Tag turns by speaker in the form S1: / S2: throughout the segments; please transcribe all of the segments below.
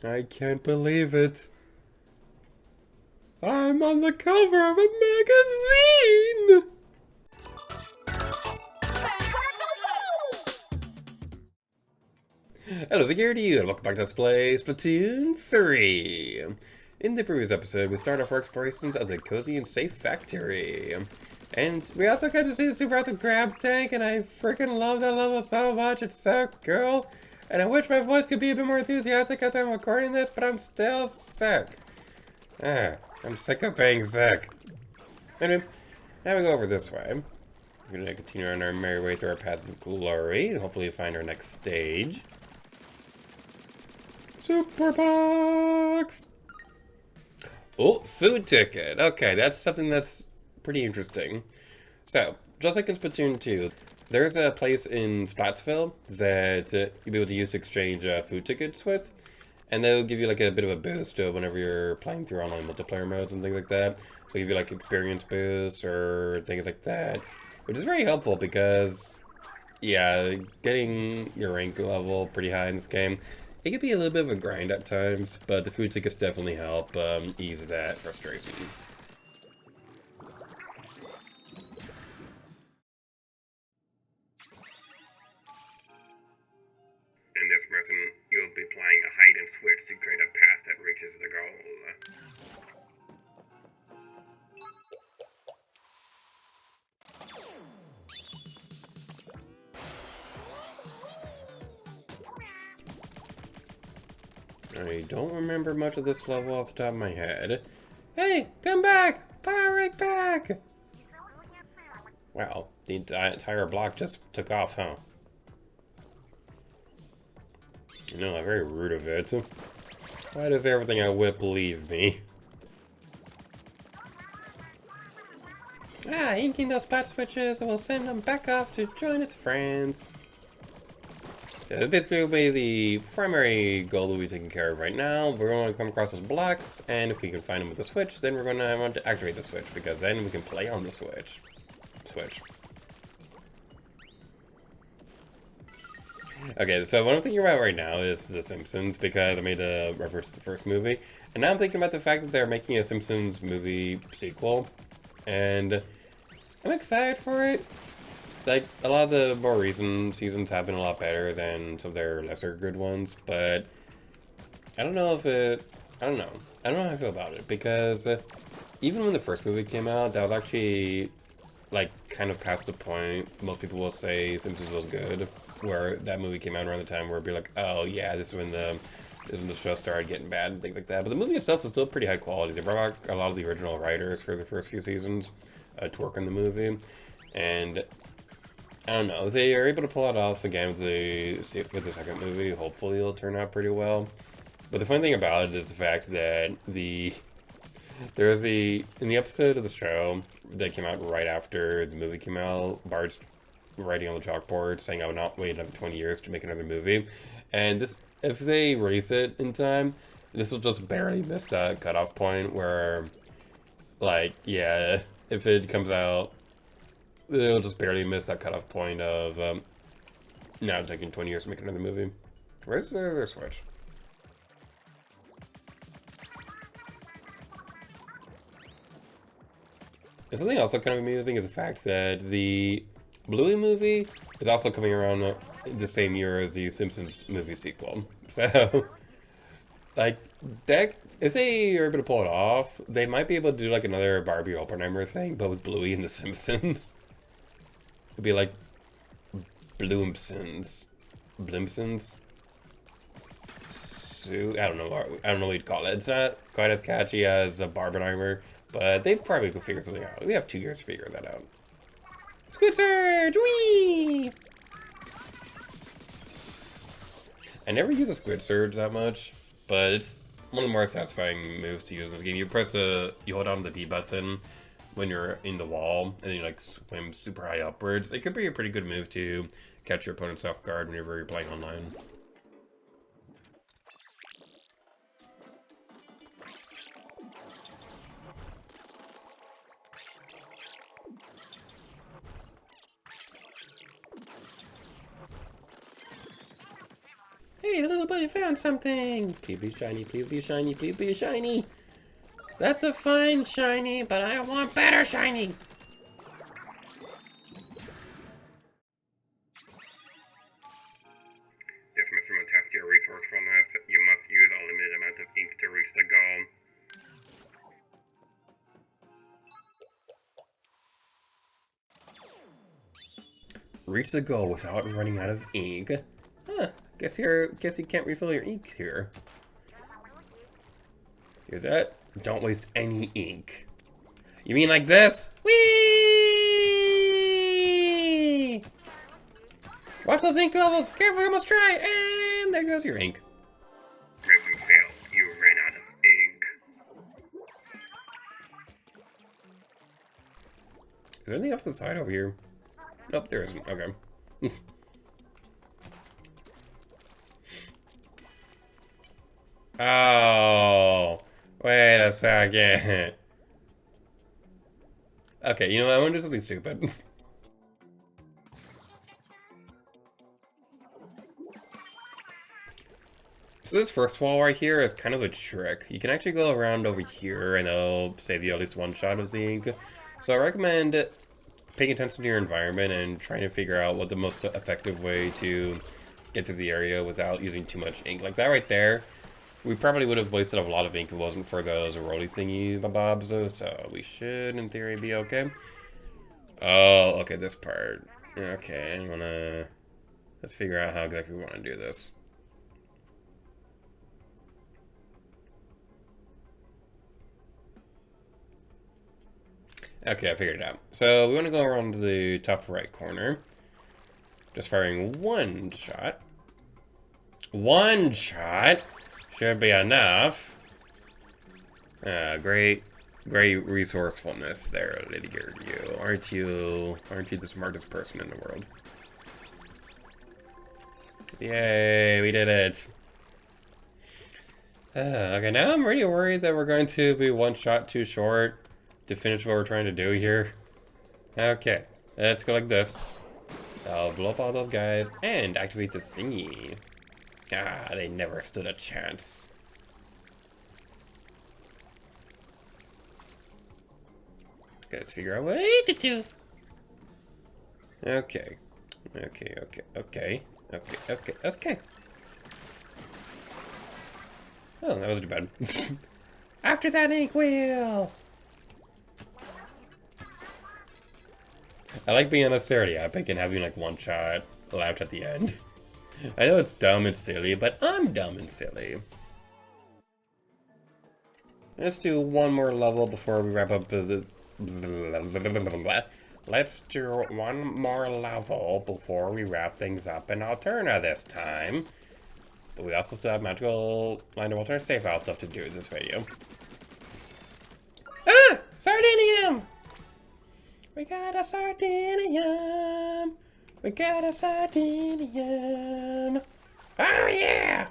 S1: I can't believe it. I'm on the cover of a magazine! Hello, security, and welcome back to Let's Play Splatoon 3. In the previous episode, we started off our explorations of the Cozy and Safe Factory. And we also got to see the super awesome crab tank, and I freaking love that level so much. It's so cool. And I wish my voice could be a bit more enthusiastic as I'm recording this, but I'm still sick. I'm sick of being sick. Anyway, now we go over this way. We're gonna continue on our merry way through our path of glory, and hopefully find our next stage. Super box! Oh, food ticket. Okay, that's something that's pretty interesting. So, just like in Splatoon 2, there's a place in Spotsville that you'll be able to use to exchange food tickets with. And they'll give you like a bit of a boost whenever you're playing through online multiplayer modes and things like that. So give you like experience boosts or things like that. Which is very helpful because, yeah, getting your rank level pretty high in this game, it can be a little bit of a grind at times, but the food tickets definitely help ease that frustration. In this mission, you'll be playing a hide and switch to create a path that reaches the goal. I don't remember much of this level off the top of my head. Hey, come back! Pirate back! Wow, the entire block just took off, huh? You know, very rude of it. Why does everything I whip leave me? Inking those spot switches and we'll send them back off to join its friends. Yeah, that basically will be the primary goal that we're taking care of right now. We're going to come across those blocks, and if we can find them with the switch, then we're going to want to activate the switch, because then we can play on the switch. Okay, so what I'm thinking about right now is The Simpsons, because I made a reference to the first movie. And now I'm thinking about the fact that they're making a Simpsons movie sequel. And I'm excited for it. Like, a lot of the more recent seasons have been a lot better than some of their lesser good ones. But I don't know if it... I don't know. I don't know how I feel about it. Because even when the first movie came out, that was actually, like, kind of past the point. Most people will say Simpsons was good. Where that movie came out around the time where it'd be like, oh yeah, this is when the show started getting bad and things like that. But the movie itself was still pretty high quality. They brought back a lot of the original writers for the first few seasons to work on the movie, and I don't know, if they are able to pull it off again with the second movie, hopefully it'll turn out pretty well. But the funny thing about it is the fact that in the episode of the show that came out right after the movie came out, Bart's writing on the chalkboard saying I would not wait another 20 years to make another movie. And this, if they release it in time, this will just barely miss that cutoff point where, like, yeah, if it comes out, it'll just barely miss that cutoff point of now taking 20 years to make another movie. Where's their switch? And something also kind of amusing is the fact that the Bluey movie is also coming around the same year as the Simpsons movie sequel. So, like, that, if they are able to pull it off, they might be able to do like another Barbie Oppenheimer thing, but with Bluey and the Simpsons. It'd be like Bloomsons. Bloomsons? I don't know what you'd call it. It's not quite as catchy as a Barbenheimer, but they probably could figure something out. We have 2 years to figure that out. Squid Surge! Whee! I never use a Squid Surge that much, but it's one of the more satisfying moves to use in this game. You hold down the D button when you're in the wall, and then you like swim super high upwards. It could be a pretty good move to catch your opponent's off guard whenever you're playing online. Hey, the little buddy found something! Please be shiny, please be shiny, please be shiny! That's a fine shiny, but I want better shiny!
S2: This mission will test your resourcefulness. You must use a limited amount of ink to reach the goal.
S1: Reach the goal without running out of ink. Huh, guess you can't refill your ink here. Hear that? Don't waste any ink. You mean like this? Whee! Watch those ink levels! Careful, you must try! And there goes your ink.
S2: Mission failed. You ran out of ink.
S1: Is there anything off the side over here? Nope, there isn't. Okay. Oh, wait a second. Okay, you know what? I want to do something stupid. So this first wall right here is kind of a trick. You can actually go around over here and it'll save you at least one shot of the ink. So I recommend paying attention to your environment and trying to figure out what the most effective way to get to the area without using too much ink. Like that right there, we probably would have wasted a lot of ink if it wasn't for those rolly thingy bobs, so we should, in theory, be okay. Oh, okay, this part. Okay, let's figure out how exactly we want to do this. Okay, I figured it out. So we want to go around to the top right corner. Just firing one shot. One shot should be enough. Great resourcefulness there, Lady Girl. Aren't you the smartest person in the world? Yay, we did it. Okay, now I'm really worried that we're going to be one shot too short to finish what we're trying to do here. Okay, let's go like this. I'll blow up all those guys and activate the thingy. Ah, they never stood a chance. Okay, let's figure out what to do. Okay. Okay. Oh, that wasn't too bad. After that ink wheel! I like being unnecessarily epic and having like one shot left at the end. I know it's dumb and silly, but I'm dumb and silly. Let's do one more level before we wrap up the Let's do one more level before we wrap things up in Alterna this time. But we also still have magical Land of Alterna save file stuff to do in this video. Ah! Sardinium! We got a Sardinium! We got a Sardinium! Oh yeah!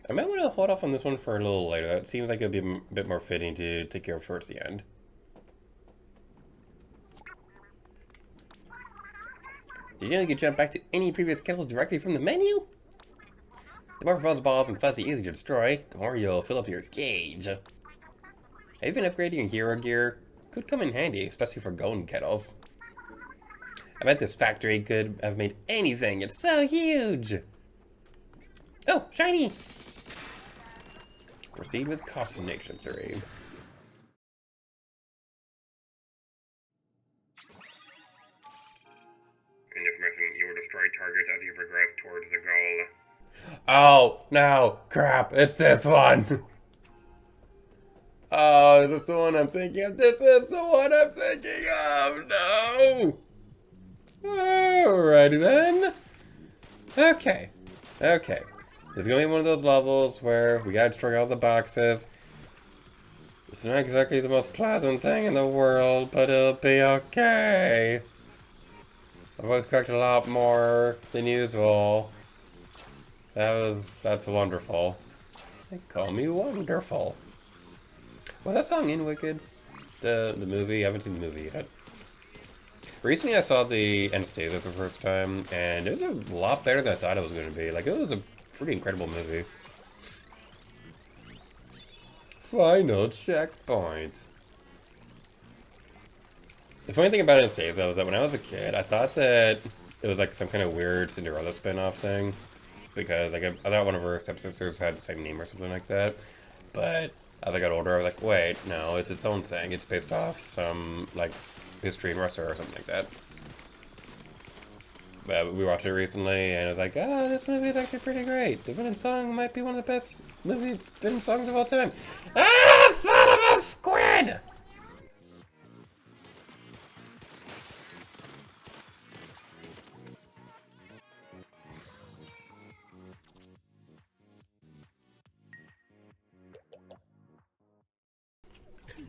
S1: I might want to hold off on this one for a little later. That seems like it would be a bit more fitting to take care of towards the end. Did you know you could jump back to any previous kettles directly from the menu? The more fuzz balls and fuzzy easy to destroy, the more you'll fill up your gauge. Have you been upgrading your hero gear? Could come in handy, especially for golden kettles. I bet this factory could have made anything. It's so huge! Oh, shiny! Proceed with Costination 3.
S2: In this mission, you will destroy targets as you progress towards the goal.
S1: Oh, no! Crap! It's this one! Oh, is this the one I'm thinking of? This is the one I'm thinking of! No! Alrighty then. Okay. This is gonna be one of those levels where we gotta destroy all the boxes. It's not exactly the most pleasant thing in the world, but it'll be okay. I've always collected a lot more than usual. That's wonderful. They call me wonderful. Was that song in Wicked? The movie? I haven't seen the movie yet. Recently, I saw the Anastasia for the first time, and it was a lot better than I thought it was going to be. Like, it was a pretty incredible movie. Final checkpoint. The funny thing about Anastasia was that when I was a kid, I thought that it was like some kind of weird Cinderella spin-off thing. Because like, I thought one of her stepsisters had the same name or something like that. But as I got older, I was like, wait, no, it's its own thing. It's based off some, like, history in Russia or something like that. But we watched it recently, and I was like, oh, this movie is actually pretty great. The villain song might be one of the best villain songs of all time. Ah, son of a squid!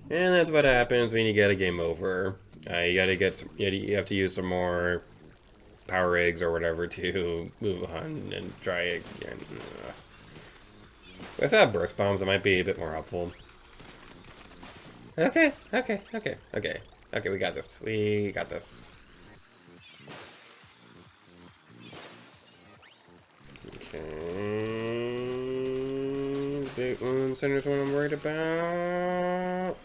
S1: And that's what happens when you get a game over. You have to use some more power eggs or whatever to move on and try again. Let's have burst bombs. It might be a bit more helpful. Okay. Okay, we got this. We got this. Okay. Big one center's what I'm worried about.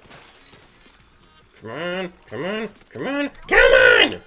S1: Come on, come on, come on, come on!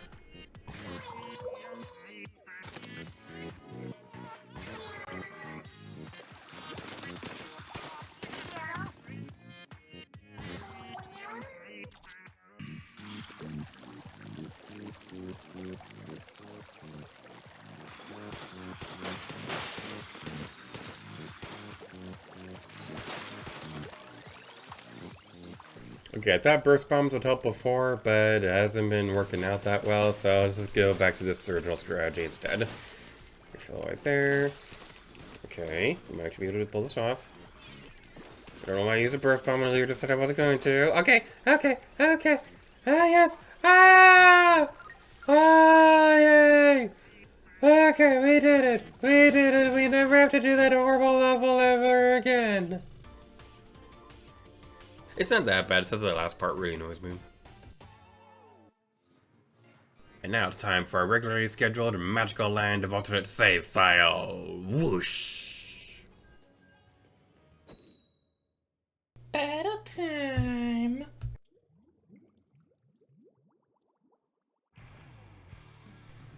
S1: Okay, I thought burst bombs would help before, but it hasn't been working out that well, so let's just go back to this original strategy instead. Refill right there. Okay, we might actually be able to pull this off. I don't know why I used a burst bomb earlier, just said I wasn't going to. Okay. Ah, yes! Ah! Oh, yay! Okay, we did it! We never have to do that horrible level ever again! It's not that bad, it's just the last part really annoys me. And now it's time for our regularly scheduled magical land of alternate save file. Whoosh! Battle time!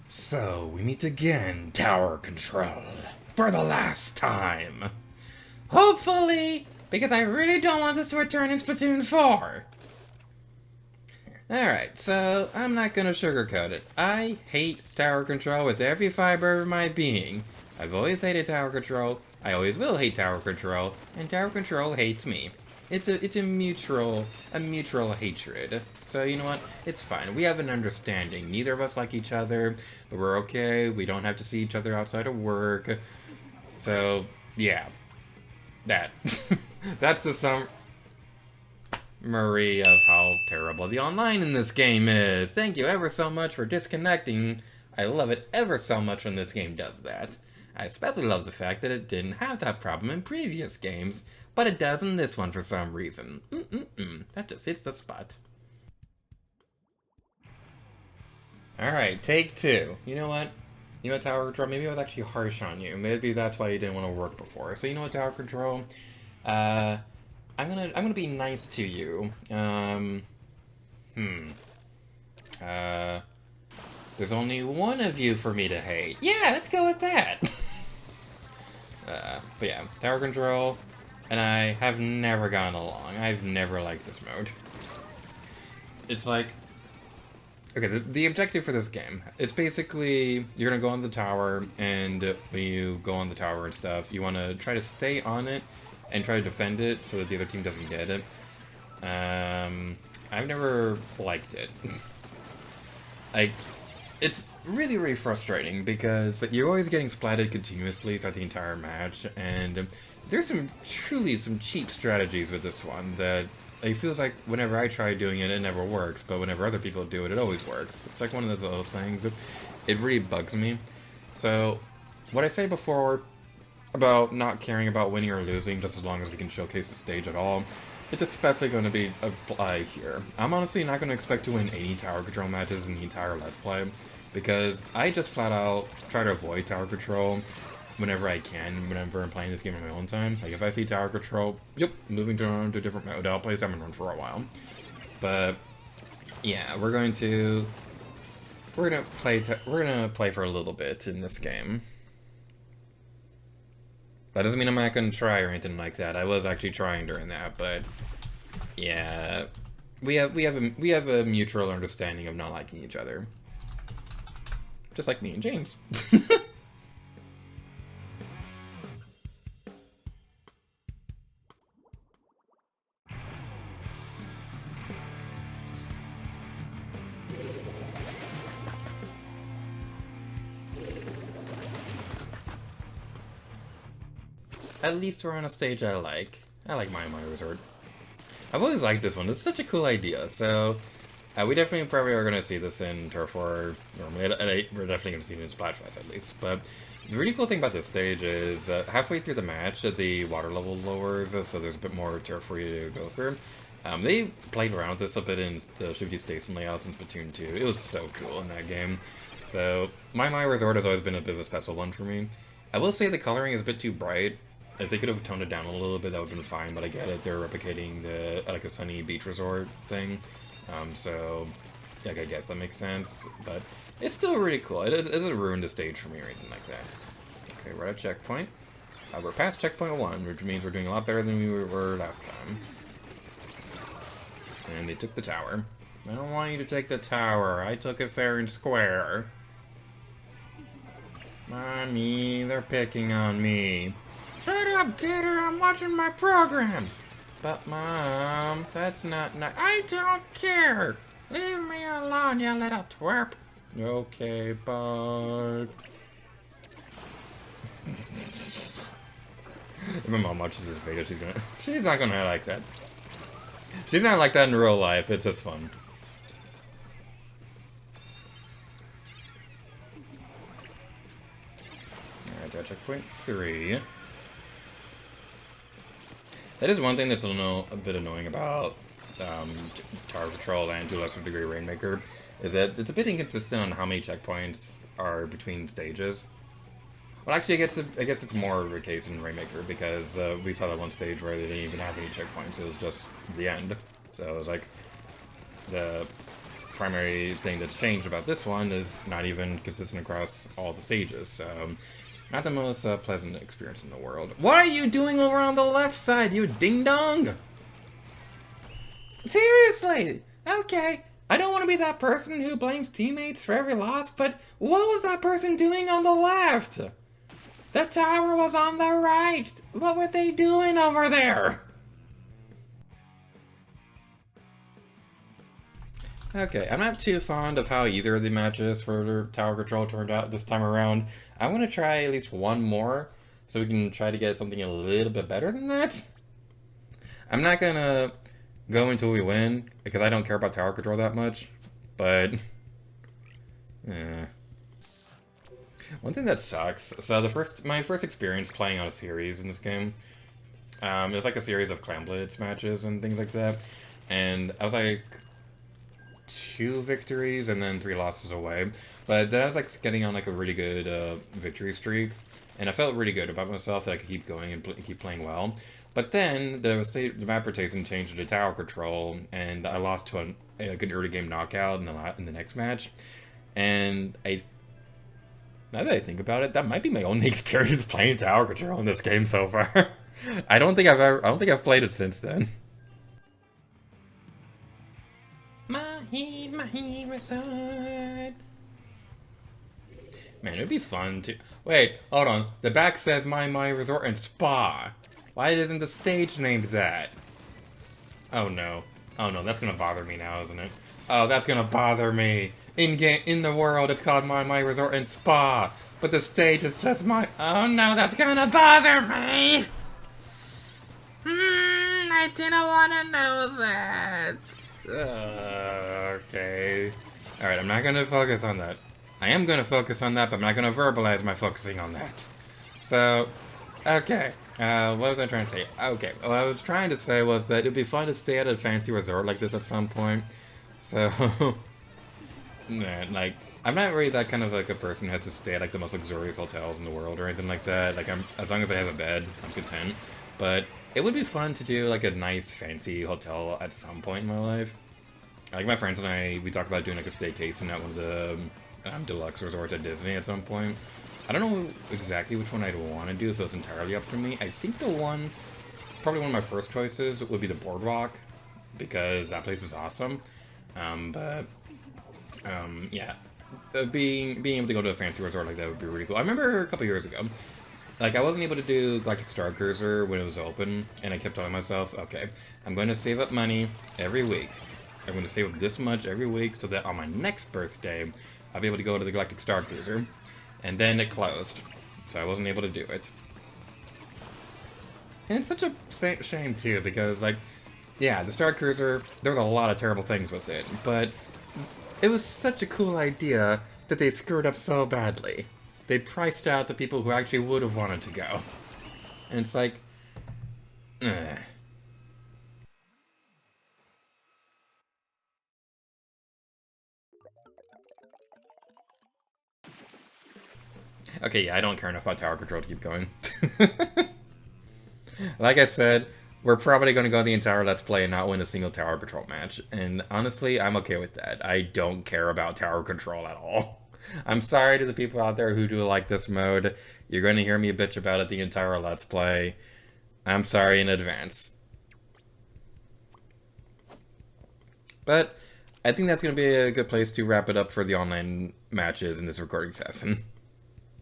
S3: So, we meet again, Tower Control. For the last time. Hopefully, because I really don't want this to return in Splatoon 4. Alright, so I'm not gonna sugarcoat it. I hate Tower Control with every fiber of my being. I've always hated Tower Control, I always will hate Tower Control, and Tower Control hates me. It's a mutual hatred. So you know what? It's fine. We have an understanding. Neither of us like each other, but we're okay. We don't have to see each other outside of work. So, yeah. That. That's the summary of how terrible the online in this game is. Thank you ever so much for disconnecting. I love it ever so much when this game does that. I especially love the fact that it didn't have that problem in previous games, but it does in this one for some reason. That just hits the spot. Alright, take two. You know what? You know, Tower Control, maybe I was actually harsh on you. Maybe that's why you didn't want to work before. So you know what, Tower Control? I'm gonna be nice to you. There's only one of you for me to hate. Yeah, let's go with that. But yeah, Tower Control and I have never gone along. I've never liked this mode. It's like, okay, the objective for this game, it's basically, you're gonna go on the tower, and when you go on the tower and stuff, you wanna try to stay on it and try to defend it so that the other team doesn't get it. I've never liked it. It's really, really frustrating because you're always getting splatted continuously throughout the entire match, and there's some cheap strategies with this one that it feels like whenever I try doing it, it never works, but whenever other people do it, it always works. It's like one of those things. It really bugs me. So, what I say before about not caring about winning or losing just as long as we can showcase the stage at all, it's especially going to be applied here. I'm honestly not going to expect to win any tower control matches in the entire Let's Play, because I just flat out try to avoid tower control whenever I can, whenever I'm playing this game on my own time. Like, if I see tower control, yep, moving to a different mode. I'll play Salmon Run for a while. But, yeah, we're gonna play for a little bit in this game. That doesn't mean I'm not gonna try or anything like that. I was actually trying during that, but yeah, we have a mutual understanding of not liking each other, just like me and James. At least we're on a stage I like. I like Mahi Resort. I've always liked this one. It's such a cool idea. So, we definitely probably are going to see this in Turf War. We're definitely going to see it in Splatfest at least. But the really cool thing about this stage is halfway through the match, the water level lowers, so there's a bit more turf for you to go through. They played around with this a bit in the Shifty Station layouts in Splatoon 2. It was so cool in that game. So, Mahi Resort has always been a bit of a special one for me. I will say the coloring is a bit too bright. If they could have toned it down a little bit, that would have been fine, but I get it. They're replicating the like a sunny beach resort thing. So, like, I guess that makes sense. But it's still really cool. It doesn't ruin the stage for me or anything like that. Okay, we're at checkpoint. We're past checkpoint 1, which means we're doing a lot better than we were last time. And they took the tower. I don't want you to take the tower. I took it fair and square. Mommy, they're picking on me. Shut up, kidder, I'm watching my programs. But, Mom, that's not nice. I don't care. Leave me alone, you little twerp. Okay, bud. If my mom watches this video, she's not gonna like that. She's not like that in real life, it's just fun. Alright, got checkpoint 3. That is one thing that's a bit annoying about Tower Patrol and, to a lesser degree, Rainmaker, is that it's a bit inconsistent on how many checkpoints are between stages. Well, actually, I guess it's more of a case in Rainmaker, because we saw that one stage where they didn't even have any checkpoints. It was just the end. So it was like the primary thing that's changed about this one is not even consistent across all the stages. So not the most pleasant experience in the world. What are you doing over on the left side, you ding-dong? Seriously! Okay, I don't want to be that person who blames teammates for every loss, but what was that person doing on the left? The tower was on the right! What were they doing over there? Okay, I'm not too fond of how either of the matches for Tower Control turned out this time around. I want to try at least one more, so we can try to get something a little bit better than that. I'm not gonna go until we win, because I don't care about Tower Control that much, but one thing that sucks, so my first experience playing on a series in this game, it was like a series of Clan Blitz matches and things like that, and I was like 2 victories and then 3 losses away. But then I was like getting on like a really good victory streak, and I felt really good about myself that I could keep going and keep playing well. But then the map rotation changed to Tower Control, and I lost to a good early game knockout in the next match. And now that I think about it, that might be my only experience playing Tower Control in this game so far. I don't think I've played it since then. Mahi Resort. Man, it'd be fun to... Wait, hold on. The back says Mahi Resort and Spa. Why isn't the stage named that? Oh no. Oh no, that's gonna bother me now, isn't it? Oh, that's gonna bother me. In the world, it's called Mahi Resort and Spa. But the stage is just my... Oh no, that's gonna bother me! I didn't want to know that. Okay. Alright, I'm not gonna focus on that. I am gonna focus on that, but I'm not gonna verbalize my focusing on that. So, Okay. What was I trying to say? Okay. What I was trying to say was that it'd be fun to stay at a fancy resort like this at some point. So, man, like, I'm not really that kind of like a person who has to stay at like the most luxurious hotels in the world or anything like that. Like, as long as I have a bed, I'm content. But it would be fun to do like a nice fancy hotel at some point in my life. Like my friends and I, we talked about doing like a staycation at one of the deluxe resorts at Disney at some point. I don't know exactly which one I'd want to do if it was entirely up to me. I think probably one of my first choices would be the Boardwalk, because that place is awesome. Yeah, being able to go to a fancy resort like that would be really cool. I remember a couple years ago, like I wasn't able to do Galactic Star Cruiser when it was open, and I kept telling myself, okay, I'm going to save up money every week. I'm going to save up this much every week so that on my next birthday, I'll be able to go to the Galactic Star Cruiser. And then it closed, so I wasn't able to do it. And it's such a shame, too, because, like, yeah, the Star Cruiser, there was a lot of terrible things with it, but it was such a cool idea that they screwed up so badly. They priced out the people who actually would have wanted to go. And it's like, eh. Okay, yeah, I don't care enough about tower control to keep going. Like I said, we're probably going to go the entire Let's Play and not win a single tower control match. And honestly, I'm okay with that. I don't care about tower control at all. I'm sorry to the people out there who do like this mode. You're going to hear me bitch about it the entire Let's Play. I'm sorry in advance. But I think that's going to be a good place to wrap it up for the online matches in this recording session.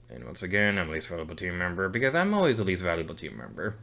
S3: And once again, I'm least valuable team member because I'm always the least valuable team member.